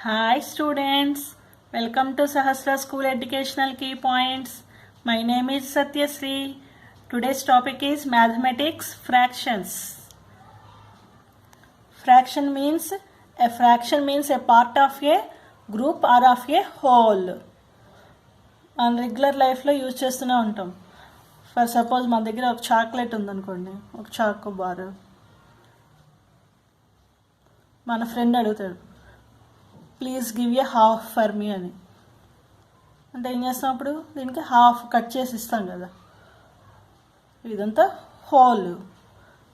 Hi students, welcome to Sahasra School Educational Key Points. My name is Satyasree. Today's topic is mathematics fractions. Fraction means a part of a group or of a whole. మన regular లైఫ్లో use చేస్తూనే ఉంటాం. For suppose మన దగ్గర ఒక chocolate ఉందనుకోండి, ఒక choco bar. మన ఫ్రెండ్ అడుగుతాడు, please give a half for me అని. అంటే ఏం చేస్తాం, అప్పుడు దీనికి హాఫ్ కట్ చేసి ఇస్తాం కదా. ఇదంతా హోల్,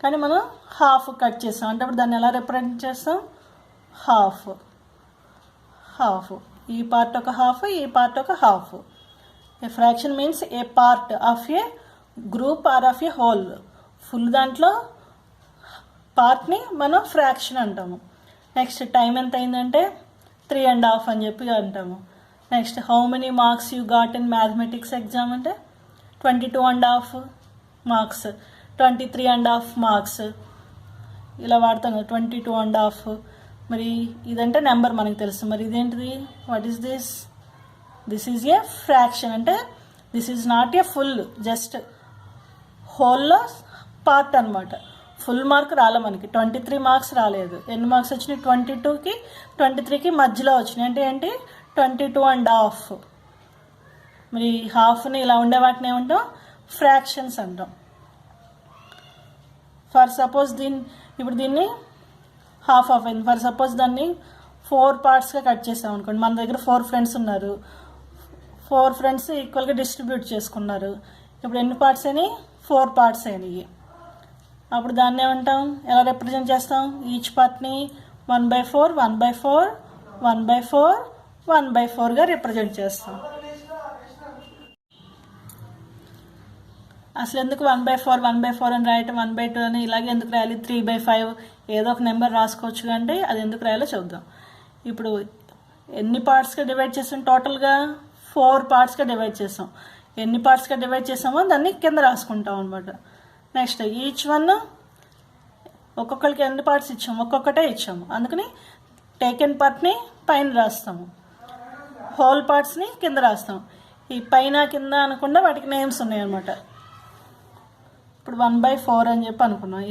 కానీ మనం హాఫ్ కట్ చేస్తాం. అంటే అప్పుడు దాన్ని ఎలా రిప్రజెంట్ చేస్తాం, హాఫ్ హాఫ్. ఈ పార్ట్ ఒక హాఫ్, ఈ పార్ట్ ఒక half. A fraction means a part of a group or of a whole. Full దాంట్లో పార్ట్ని మనం ఫ్రాక్షన్ అంటాము. నెక్స్ట్ టైం ఎంత అయిందంటే 3.5 అని చెప్పి అంటాము. Next how many marks you got in mathematics exam అంటే 22.5 మార్క్స్, 23.5 మార్క్స్ ఇలా వాడతాం కదా, 22.5. మరి ఇదంటే నెంబర్ మనకు తెలుసు. మరి ఇదేంటిది, what is this? This is a fraction. అంటే this is not a full, just హోల్లో పార్ట్ అనమాట. ఫుల్ మార్క్ రాలే మనకి, 23 మార్క్స్ రాలేదు. ఎన్ని మార్క్స్ వచ్చినాయి, 22కి 23కి మధ్యలో వచ్చినాయి. అంటే ఏంటి, 22.5. మరి హాఫ్ని ఇలా ఉండే వాటిని ఏమంటాం, ఫ్రాక్షన్స్ అంటాం. ఫర్ సపోజ్ ఇప్పుడు దీన్ని హాఫ్ ఆఫ్ అయింది. ఫర్ సపోజ్ దాన్ని 4 పార్ట్స్గా కట్ చేసాం అనుకోండి. మన దగ్గర 4 ఫ్రెండ్స్ ఉన్నారు, 4 ఫ్రెండ్స్ ఈక్వల్గా డిస్ట్రిబ్యూట్ చేసుకున్నారు. ఇప్పుడు ఎన్ని పార్ట్స్ అయినాయి, 4 పార్ట్స్ అయినాయి. అప్పుడు దాన్ని ఏమంటాం, ఎలా రిప్రజెంట్ చేస్తాం, ఈచ్ పార్ట్ని 1/4 1/4 1/4 1/4గా రిప్రజెంట్ చేస్తాం. అసలు ఎందుకు 1/4 1/4 అని రాయటం, 1/2 అని ఇలాగే ఎందుకు రాయాలి, 3/5 ఏదో ఒక నెంబర్ రాసుకోవచ్చు. అంటే అది ఎందుకు రాయాలో చూద్దాం. ఇప్పుడు ఎన్ని పార్ట్స్గా డివైడ్ చేసాం, టోటల్గా 4 పార్ట్స్గా డివైడ్ చేసాం. ఎన్ని పార్ట్స్గా డివైడ్ చేసామో దాన్ని కింద రాసుకుంటాం అనమాట. నెక్స్ట్ ఈచ్ వన్ ఒక్కొక్కరికి ఎన్ని పార్ట్స్ ఇచ్చాము, ఒక్కొక్కటే ఇచ్చాము. అందుకని టేకెన్ పార్ట్ని పైన రాస్తాము, హోల్ పార్ట్స్ని కింద రాస్తాం. ఈ పైన కింద అనకుండా వాటికి నేమ్స్ ఉన్నాయన్నమాట. ఇప్పుడు 1/4 అని చెప్పి అనుకున్నాం.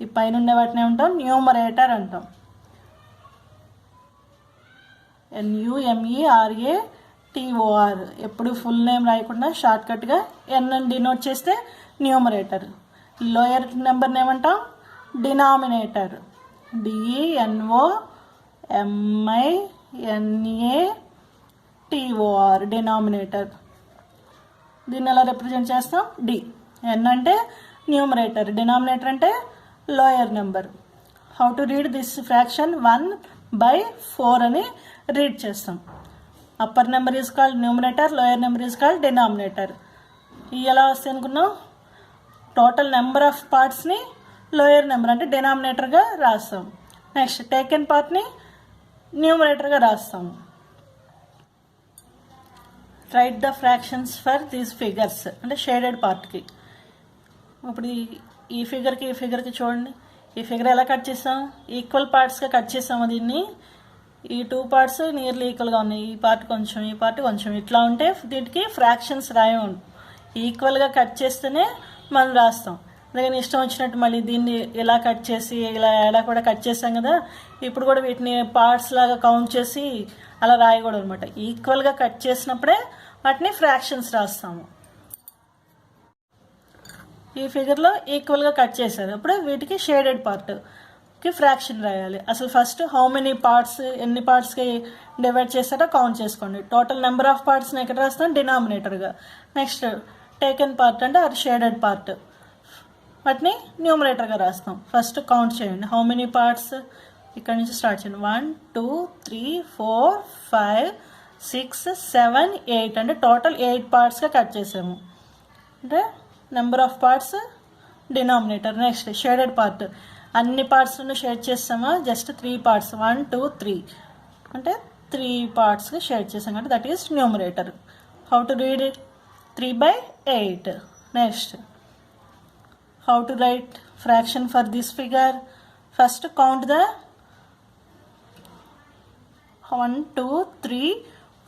ఈ పైన ఉండే వాటిని ఏమంటాం, న్యూమరేటర్ అంటాం. NUMERATOR. ఎప్పుడు ఫుల్ నేమ్ రాయకుండా షార్ట్కట్గా ఎన్ అని డినోట్ చేస్తే న్యూమరేటర్. లోయర్ నెంబర్ని ఏమంటాం, డినామినేటర్. DENOMINATOR, denominator. దీన్ని ఎలా రిప్రజెంట్ చేస్తాం, డి. ఎన్ అంటే న్యూమరేటర్, డినామినేటర్ అంటే lower number. How to read this fraction, 1/4 అని రీడ్ చేస్తాం. Upper number is called numerator, lower number is called denominator. ఇవి ఎలా వస్తాయి అనుకున్నాం, టోటల్ నెంబర్ ఆఫ్ పార్ట్స్ని లోయర్ నెంబర్ అంటే డినామినేటర్గా రాస్తాం. నెక్స్ట్ టేకెన్ పార్ట్ని న్యూమరేటర్గా రాస్తాము. Write the fractions for these figures అంటే షేడెడ్ పార్ట్కి. ఇప్పుడు ఈ ఫిగర్కి చూడండి, ఈ ఫిగర్ ఎలా కట్ చేస్తాం, ఈక్వల్ పార్ట్స్గా కట్ చేస్తాము. దీన్ని ఈ 2 పార్ట్స్ నియర్లీ ఈక్వల్గా ఉన్నాయి, ఈ పార్ట్ కొంచెం ఈ పార్ట్ కొంచెం, ఇట్లా ఉంటే దీనికి ఫ్రాక్షన్స్ రాయము. ఈక్వల్గా కట్ చేస్తేనే మనం రాస్తాం. అందుకని ఇష్టం వచ్చినట్టు మళ్ళీ దీన్ని ఇలా కట్ చేసి ఇలా కూడా కట్ చేస్తాం కదా, ఇప్పుడు కూడా వీటిని పార్ట్స్ లాగా కౌంట్ చేసి అలా రాయకూడదు అనమాట. ఈక్వల్గా కట్ చేసినప్పుడే వాటిని ఫ్రాక్షన్స్ రాస్తాము. ఈ ఫిగర్లో ఈక్వల్గా కట్ చేశారు, అప్పుడే వీటికి షేడెడ్ పార్ట్కి ఫ్రాక్షన్ రాయాలి. అసలు ఫస్ట్ హౌ మెనీ పార్ట్స్, ఎన్ని పార్ట్స్కి డివైడ్ చేస్తారో కౌంట్ చేసుకోండి. టోటల్ నెంబర్ ఆఫ్ పార్ట్స్ని ఎక్కడ రాస్తాం, డినామినేటర్గా. నెక్స్ట్ టేకెన్ పార్ట్ అంటే అది షేడెడ్ పార్ట్, వాటిని న్యూమరేటర్గా రాస్తాం. ఫస్ట్ కౌంట్ చేయండి, హౌ మెనీ పార్ట్స్, ఇక్కడ నుంచి స్టార్ట్ చేయండి. 1 2 3 4 5 6 7 8 అంటే టోటల్ 8 పార్ట్స్గా కట్ చేసాము. అంటే number of parts denominator. Next shaded part, అన్ని పార్ట్స్ను షేడ్ చేస్తామా, జస్ట్ 3 పార్ట్స్ 1 2 3 అంటే 3 పార్ట్స్గా షేడ్ చేసాం అంటే that is numerator. How to read it, 3/8. Next, how to write fraction for this figure? First count the 1 2 3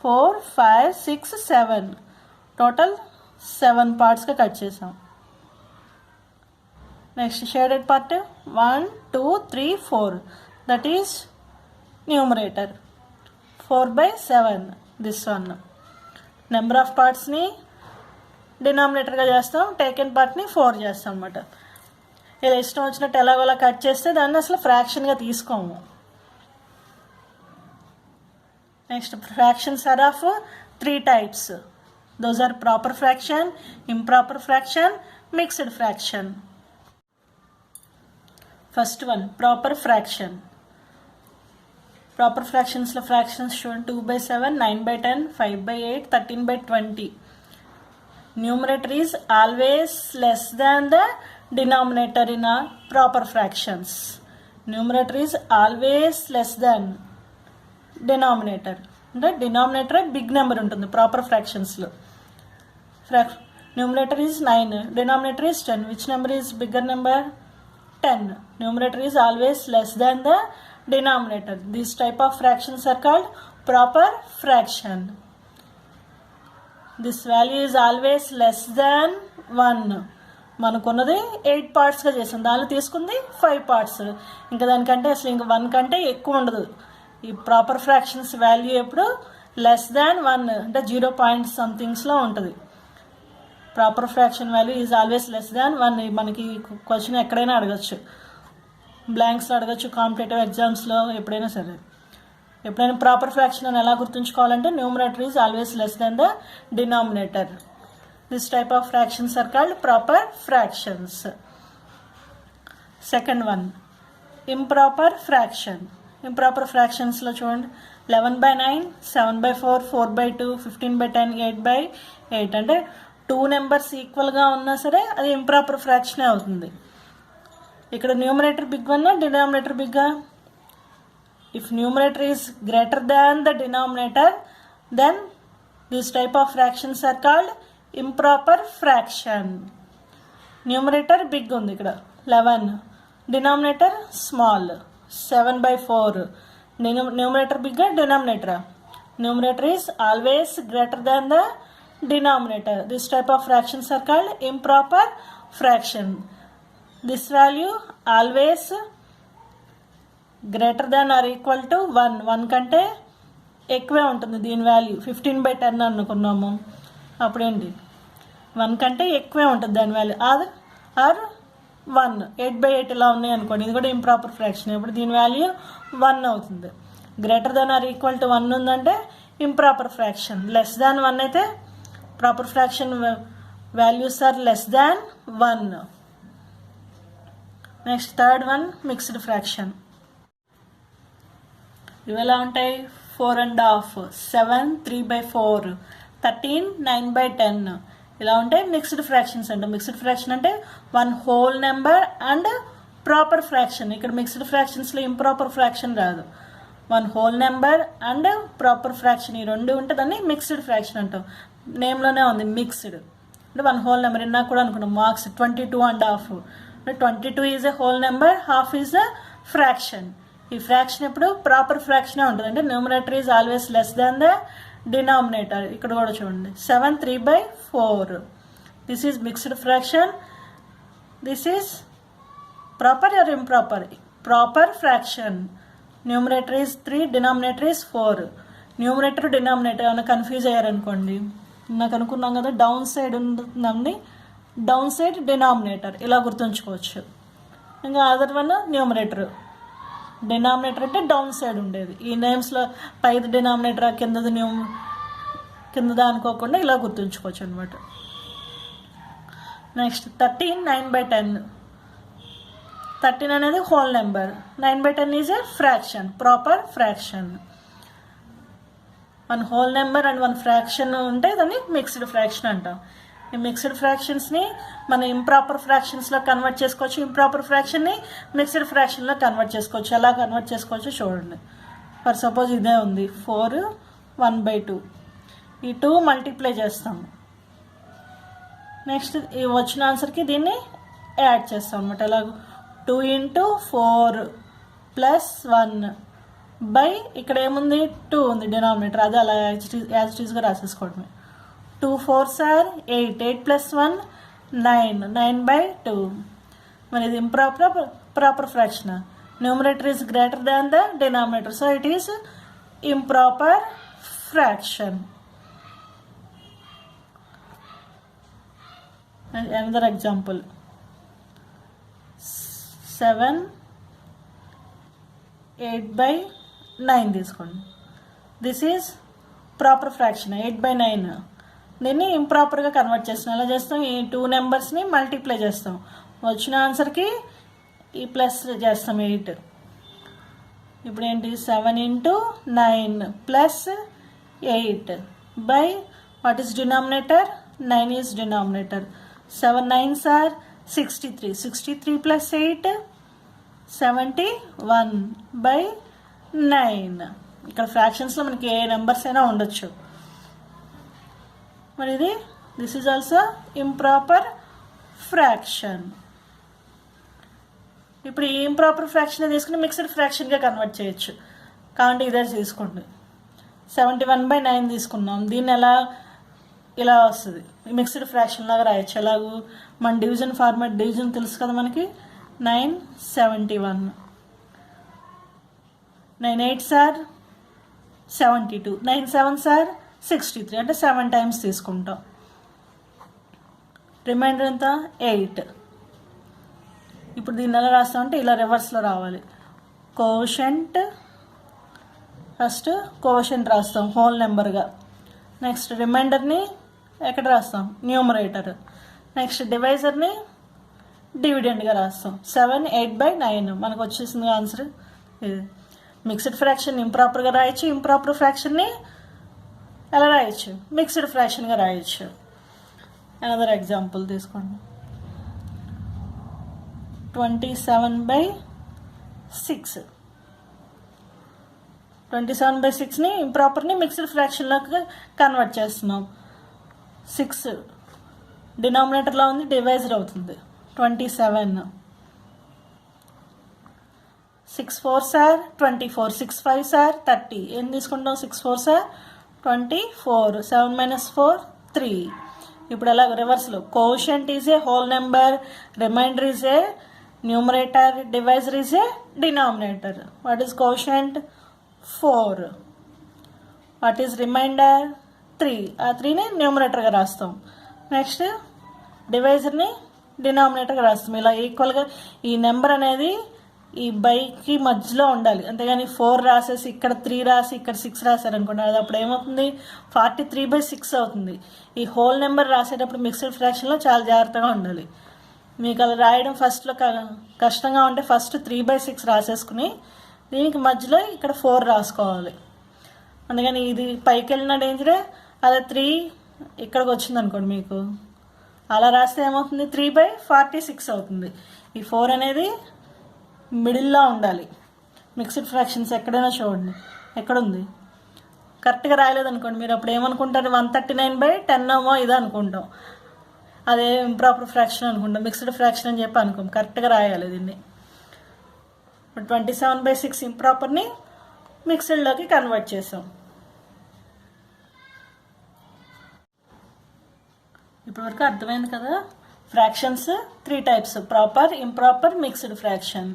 4 5 6 7 total 7 పార్ట్స్గా cut చేసాం. Next shaded part 1 2 3 4 that is numerator 4/7 this one. Number of పార్ట్స్ని డినామినేటర్గా చేస్తాం, taken పార్ట్ని 4 చేస్తాం అనమాట. ఇలా ఇష్టం వచ్చినట్టు ఎలాగోలా కట్ చేస్తే దాన్ని అసలు ఫ్రాక్షన్గా తీసుకోము. Next fractions are of 3 types. Those are proper fraction, improper fraction, mixed fraction. First one proper fraction. Proper ఫ్రాక్షన్స్లో ఫ్రాక్షన్స్ చూడండి 2/7, 9/10, 5/8, 13/20. Numerator is always less than the denominator in a proper fractions. Numerator is always less than denominator. అంటే denominator big number ఉంటుంది proper ఫ్రాక్షన్స్లో. Numerator is 9, denominator is 10. Which number is bigger number? 10. Numerator is always less than the denominator. These type of fractions are called proper fraction. This value is always less than 1. మనకున్నది 8 పార్ట్స్గా చేసాం, దానిలో తీసుకుంది 5 parts. ఇంకా దానికంటే అసలు ఇంకా 1 కంటే ఎక్కువ ఉండదు. ఈ ప్రాపర్ ఫ్రాక్షన్స్ వాల్యూ ఎప్పుడు లెస్ దాన్ 1 అంటే 0 పాయింట్ సంథింగ్స్లో ఉంటుంది. Proper fraction value is always less than 1. మనకి క్వశ్చన్ ఎక్కడైనా అడగచ్చు, బ్లాంక్స్లో అడగచ్చు, కాంపిటేటివ్ ఎగ్జామ్స్లో ఎప్పుడైనా సరే. ఎప్పుడైనా ప్రాపర్ ఫ్రాక్షన్ అని ఎలా గుర్తుంచుకోవాలంటే numerator is always less than the denominator. This type of fractions are called proper fractions. Second one improper fraction. Improper ఫ్రాక్షన్స్లో చూడండి 11/9, 7/4, 4/2, 15/10, 8/8. అంటే 2 నెంబర్స్ ఈక్వల్గా ఉన్నా సరే అది ఇంప్రాపర్ ఫ్రాక్షనే అవుతుంది. ఇక్కడ న్యూమరేటర్ బిగ్ వన్నా డినామినేటర్ బిగ్గా? If numerator is greater than the denominator, then this type of fractions are called improper fraction. Numerator big ఉంది ఇక్కడ 11, denominator small 7/4. Numerator bigger, denominator. Numerator is always greater than the denominator. This type of fractions are called improper fraction. This value always greater than or equal to 1. 1 కంటే ఎక్కువే ఉంటుంది దీని value. 15/10 అనుకున్నాము, అప్పుడేంటి 1 కంటే ఎక్కువే ఉంటుంది దాని వాల్యూ. ఆర్ 1, 8/8 ఇలా ఉన్నాయి అనుకోండి, ఇది కూడా ఇంప్రాపర్ ఫ్రాక్షన్. ఇప్పుడు దీని వాల్యూ 1 అవుతుంది. Greater than or equal to 1 ఉందంటే ఇంప్రాపర్ ఫ్రాక్షన్. లెస్ దాన్ 1 అయితే proper fraction values are less than 1. Next third one mixed fraction. ఇవి ఎలా ఉంటాయి? 4.5, 7, 3/4, 13, 9/10 ఇలా ఉంటాయి మిక్స్డ్ ఫ్రాక్షన్స్ అంటే. మిక్స్డ్ ఫ్రాక్షన్ అంటే 1 whole number and proper fraction. ఇక్కడ మిక్స్డ్ ఫ్రాక్షన్స్లో ఇంప్రాపర్ ఫ్రాక్షన్ రాదు. 1 whole number and proper fraction ఈ రెండు ఉంటే దాన్ని మిక్స్డ్ ఫ్రాక్షన్ అంటాం. నేమ్లోనే ఉంది మిక్స్డ్ అంటే 1 హోల్ నెంబర్. ఇందాక కూడా అనుకున్నాం marks 22.5. 22 is a whole number, half is a fraction. ఈ ఫ్రాక్షన్ ఎప్పుడు ప్రాపర్ ఫ్రాక్షనే ఉంటుంది. అంటే numerator is always less than the denominator. ఇక్కడ కూడా చూడండి 7 3/4. This is mixed fraction. This is proper or improper? Proper fraction. Numerator is 3, denominator is 4. Numerator denominator ఏమైనా confuse అయ్యారనుకోండి, నాకు అనుకున్నాం కదా డౌన్ సైడ్ ఉంటుందండి, డౌన్ సైడ్ డినామినేటర్ ఇలా గుర్తుంచుకోవచ్చు. ఇంకా అదర్ వన్ న్యూమరేటర్. డినామినేటర్ అంటే డౌన్ సైడ్ ఉండేది. ఈ నేమ్స్లో పైది డినామినేటర్, కిందదా అనుకోకుండా ఇలా గుర్తుంచుకోవచ్చు అనమాట. నెక్స్ట్ 13, 9/10. 13 అనేది whole number, 9/10 is a fraction, proper fraction. 1 whole number and 1 fraction ఉంటే దాన్ని మిక్స్డ్ ఫ్రాక్షన్ అంటాం. ఈ మిక్స్డ్ ఫ్రాక్షన్స్ని మనం ఇంప్రాపర్ ఫ్రాక్షన్స్లో కన్వర్ట్ చేసుకోవచ్చు, ఇంప్రాపర్ ఫ్రాక్షన్ని మిక్స్డ్ ఫ్రాక్షన్లో కన్వర్ట్ చేసుకోవచ్చు. ఎలా కన్వర్ట్ చేసుకోవచ్చు చూడండి. ఫర్ సపోజ్ ఇదే ఉంది 4, 1/2. ఈ 2 మల్టిప్లై చేస్తాము. నెక్స్ట్ ఈ వచ్చిన ఆన్సర్కి దీన్ని యాడ్ చేస్తాం అనమాట. ఎలా 2 × 4 + 1 బై ఇక్కడ ఏముంది 2 ఉంది డినామినేటర్, అది అలా యాజ్ ఇట్ ఈస్గా రాసేసుకోవడమే. 2 4s are 8, 8 + 1 9, 9/2. మరి ఇది proper fraction. Numerator is greater than the denominator, so it is improper fraction. Another example, 7 8/9 తీసుకోండి. This is proper fraction 8/9. దీన్ని ఇంప్రాపర్గా కన్వర్ట్ చేస్తాం. ఎలా చేస్తాం? ఈ 2 నెంబర్స్ని మల్టిప్లై చేస్తాం, వచ్చిన ఆన్సర్కి ఈ ప్లస్ చేస్తాం 8. ఇప్పుడు ఏంటి? 7 × 9 + 8 by what is denominator? 9 is denominator. 7 9s are 63, 63 + 8 71/9. ఇక్కడ ఫ్రాక్షన్స్లో మనకి ఏ నెంబర్స్ అయినా ఉండొచ్చు. మరి ఇది this is also improper fraction. ఇప్పుడు ఈ ఇంప్రాపర్ ఫ్రాక్షన్ తీసుకుని మిక్స్డ్ ఫ్రాక్షన్గా కన్వర్ట్ చేయొచ్చు. కాబట్టి ఇదే తీసుకోండి. 71/9 తీసుకున్నాం. దీన్ని ఎలా ఇలా వస్తుంది, మిక్స్డ్ ఫ్రాక్షన్ లాగా రాయొచ్చు. ఎలాగూ మన డివిజన్ ఫార్మాట్, డివిజన్ తెలుసు కదా మనకి. 9 71, 9 8s are 72, 9 7s are 63, అంటే 7 టైమ్స్ తీసుకుంటాం. రిమైండర్ ఎంత? 8. ఇప్పుడు దీన్ని ఎలా రాస్తామంటే ఇలా రివర్స్లో రావాలి. కోషెంట్, ఫస్ట్ కోషెంట్ రాస్తాం హోల్ నెంబర్గా. నెక్స్ట్ రిమైండర్ని ఎక్కడ రాస్తాం? న్యూమరేటర్. నెక్స్ట్ డివైజర్ని డివిడెండ్గా రాస్తాం. 7 8/9 మనకు వచ్చేసింది ఆన్సర్. ఇది మిక్స్డ్ ఫ్రాక్షన్ ఇంప్రాపర్గా రాయొచ్చు, ఇంప్రాపర్ ఫ్రాక్షన్ని ఎలా రాయొచ్చు? మిక్స్డ్ ఫ్రాక్షన్గా రాయొచ్చు. అనదర్ ఎగ్జాంపుల్ తీసుకోండి. 27/6. 27/6ని ఇంప్రాపర్ని మిక్స్డ్ ఫ్రాక్షన్లోకి కన్వర్ట్ చేస్తున్నాం. 6 డినామినేటర్లో ఉంది, డివైజర్ అవుతుంది. 27. 6 4s are 24, 6 5s are 30. ఏం తీసుకుంటాం? 6 4s are 24, 7 - 4 3. ఇప్పుడు అలా రివర్స్లో quotient is a whole number, remainder is a numerator, divisor is a denominator. What is quotient? 4. What is remainder? 3. ఆ 3ని న్యూమరేటర్గా రాస్తాం. నెక్స్ట్ డివైజర్ని డినామినేటర్గా రాస్తాం. ఇలా ఈక్వల్గా ఈ నెంబర్ అనేది ఈ బైకి మధ్యలో ఉండాలి. అంతేగాని 4 రాసేసి ఇక్కడ 3 రాసి ఇక్కడ 6 రాశారనుకోండి, అది అప్పుడు ఏమవుతుంది? 43/6 అవుతుంది. ఈ హోల్ నెంబర్ రాసేటప్పుడు మిక్స్డ్ ఫ్రాక్షన్లో చాలా జాగ్రత్తగా ఉండాలి. మీకు అలా రాయడం ఫస్ట్లో కష్టంగా ఉంటే ఫస్ట్ 3/6 రాసేసుకుని దీనికి మధ్యలో ఇక్కడ 4 రాసుకోవాలి. అందుకని ఇది పైకి వెళ్ళిన డేంజరే. అదే 3 ఇక్కడికి వచ్చింది అనుకోండి, మీకు అలా రాస్తే ఏమవుతుంది? 3/46 అవుతుంది. ఈ 4 అనేది మిడిల్లో ఉండాలి. మిక్స్డ్ ఫ్రాక్షన్స్ ఎక్కడైనా చూడండి, ఎక్కడుంది? కరెక్ట్గా రాయలేదనుకోండి, మీరు అప్పుడు ఏమనుకుంటారు? 139/10 ఏమో ఇది అనుకుంటాం. అదే ఇంప్రాపర్ ఫ్రాక్షన్ అనుకుంటాం, మిక్స్డ్ ఫ్రాక్షన్ అని చెప్పి అనుకోం. కరెక్ట్గా రాయాలి దీన్ని. 27/6 ఇంప్రాపర్ని మిక్స్డ్లోకి కన్వర్ట్ చేసాం. ఇప్పటివరకు అర్థమైంది కదా? Fractions 3 types: proper, improper, mixed fraction.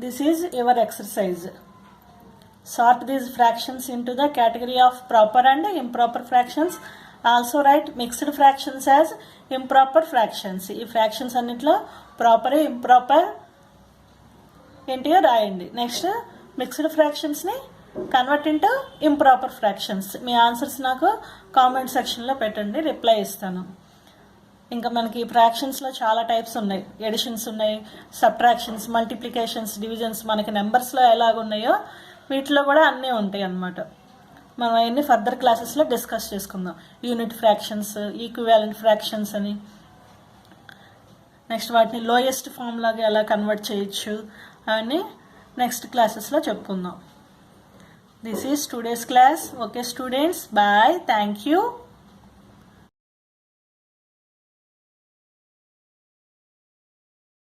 This is your exercise. Sort these fractions into the category of proper and improper fractions. Also write mixed fractions as improper fractions. ఈ ఫ్రాక్షన్స్ అన్నిట్లో ప్రాపర్, ఇంప్రాపర్ ఏంటియో రాయండి. Next mixed ఫ్రాక్షన్స్ని convert into improper fractions. మీ answers నాకు comment సెక్షన్లో పెట్టండి, reply ఇస్తాను. ఇంకా మనకి ఫ్రాక్షన్స్లో చాలా టైప్స్ ఉన్నాయి. ఎడిషన్స్ ఉన్నాయి, సబ్ట్రాక్షన్స్, మల్టిప్లికేషన్స్, డివిజన్స్. మనకి నెంబర్స్లో ఎలాగున్నాయో వీటిలో కూడా అన్నీ ఉంటాయి అన్నమాట. మనం అవన్నీ ఫర్దర్ క్లాసెస్లో డిస్కస్ చేసుకుందాం. యూనిట్ ఫ్రాక్షన్స్, ఈక్వివాలెంట్ ఫ్రాక్షన్స్ అని. నెక్స్ట్ వాటిని లోయెస్ట్ ఫామ్ లాగా ఎలా కన్వర్ట్ చేయొచ్చు అవన్నీ నెక్స్ట్ క్లాసెస్లో చెప్పుకుందాం. This is today's class. Okay students, bye, thank you.